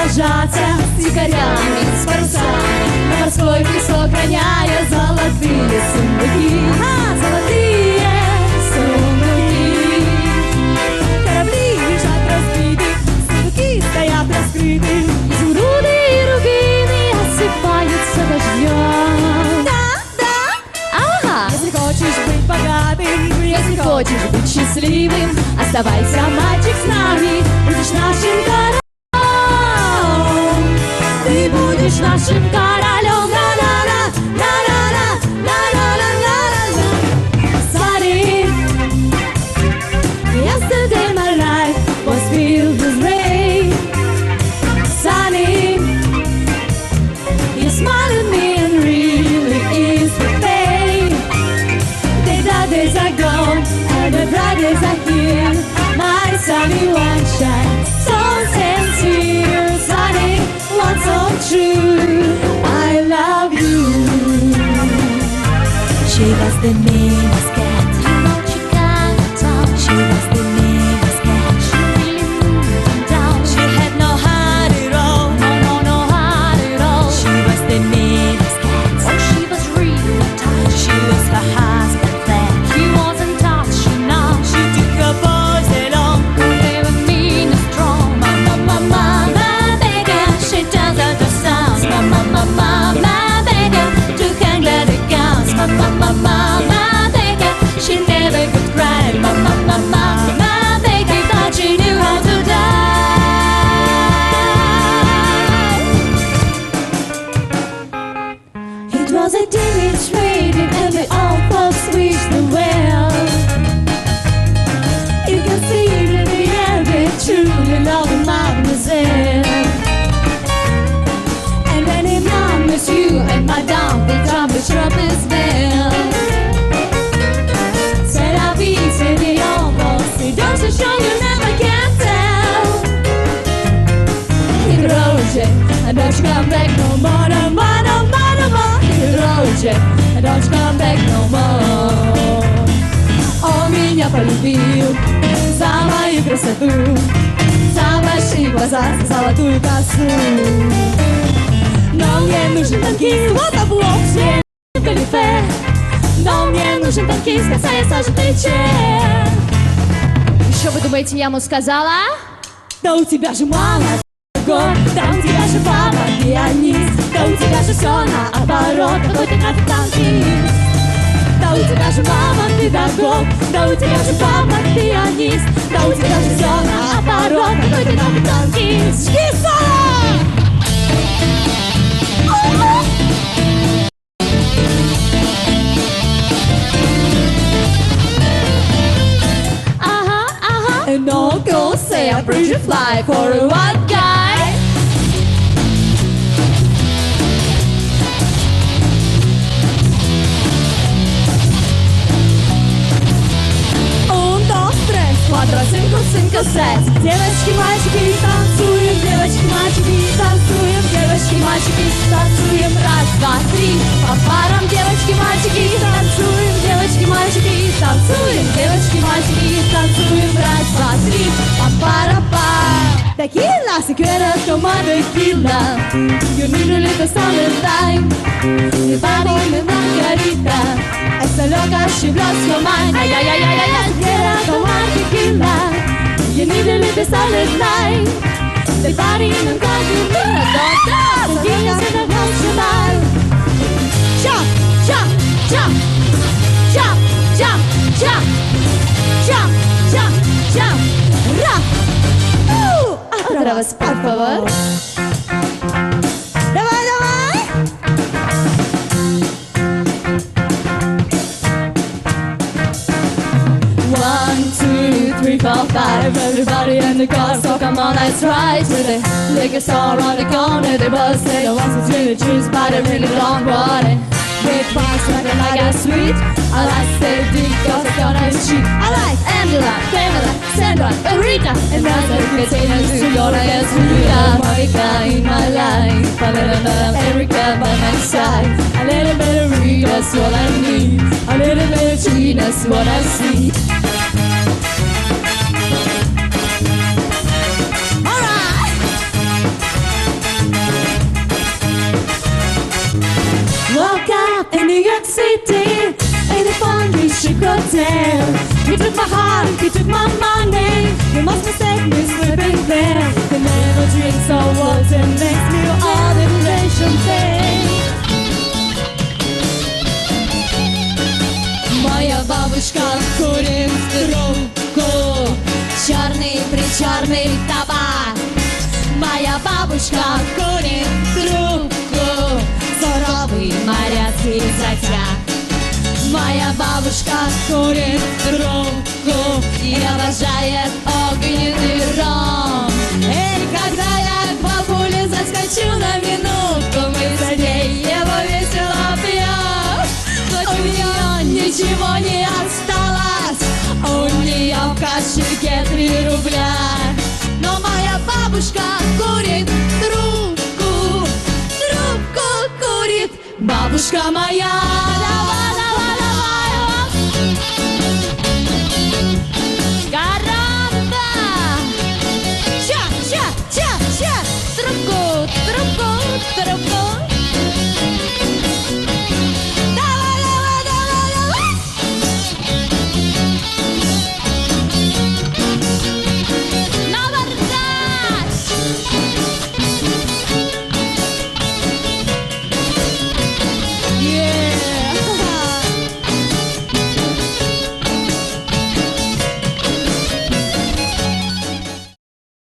ложатся с якорями, с парусами на морской песок, роняя золотые сундуки. Ага, золотые сундуки. Корабли лежат разбиты, сундуки стоят раскрыты, изумруды и рубины осыпаются дождем. Если хочешь быть богатым, если хочешь быть счастливым, оставайся, мальчик, с нами, будешь нашим королем. Ты будешь нашим королем. Sunny, yesterday my life was filled with rain. Sunny, you smiled at me and really eased the pain. The days are gone and the bright days are here. My sunny one shines so sincere. Sunny one so true. I love you. She was the meanest cat. You know she can't talk. She was the meanest cat. She really moved them down. She had no heart at all. No heart at all. She was the meanest cat. Oh, she was really tight. She was her husband. Mama, baby, she never could cry. Mama, baby, but she knew how to die. It was a day which made it, and we all folks wished the well. You can see it in the air, they truly love a mademoiselle. And then it numbers you and madame, the trumpet's bell. C'est la vie, c'est the almost. It doesn't show you never can tell. Hit the road, Jack, and don't you come back no more, no more, no more, no more. Hit the road, Jack, and don't you come back no more. Он меня полюбил за мою красоту, за большие глаза, за золотую косу. Но мне нужен танкист, вот облом, член в галифе. Но мне нужен танкист, касаясь аж плече. Еще вы думаете, я ему сказала? Да у тебя же мама, да у тебя же папа, пианист. Да у тебя же все наоборот, какой ты нафиг танкист. Да у тебя же мама, педагог. Да у тебя же папа, пианист. Да у тебя же все наоборот, какой ты нафиг танкист. And all girls say I'm pretty fly for a white guy. Un, dos, tres, cuatro, cinco, cinco, seis. Девочки, мальчики, танцуем. Девочки, мальчики, танцуем. Девочки, мальчики, танцуем. Раз, два, три. По парам, девочки, мальчики, танцуем. Девочки, мальчики, танцуем. Девочки, мальчики, танцуем. Раз, два, три. Па-пара-па. Tequila, si quieres tomar tequila, you need a little summertime. Mi body, mi margarita, esta loca, she blows your mind. Ay, ay, ay, ay, ay, ay. Si quieres tomar tequila, you need a little summertime. Del body, mi margarita, tequila, se la blows your mind. Jump, jump, jump, jump, jump, jump, jump, jump, jump, rock. Otra vez, por favor. Давай, давай. 1, 2, 3, 4, 5. Everybody in the car, so come on, let's ride to the liquor store on the corner. They both say the ones who's really choose, but they really don't want it. Big boss, looking like a sweet. I like steady dick, cause it's gonna be cheap. I like Angela, Pamela, Sandra, Rita, and other containers to your yes, Monica in my life. A little bit of Erica by my side. A little bit of Rita, that's what I need. A little bit of Gina, that's what I see. Alright! chic hotel. He took my heart, he took my money. You must mistake me sleeping there. He never drinks so water makes me all the inflation pay. Моя бабушка курит трубку, черный-причерный табак. Моя бабушка курит трубку, суровый моряцкий затяг. Моя бабушка курит трубку и обожает огненный ром. Эй, когда я к бабуле заскочу на минутку, мы за ней его весело пьем. Но у нее ничего не осталось, у нее в кошельке 3 рубля. Но моя бабушка курит трубку, трубку курит. Бабушка моя, давай!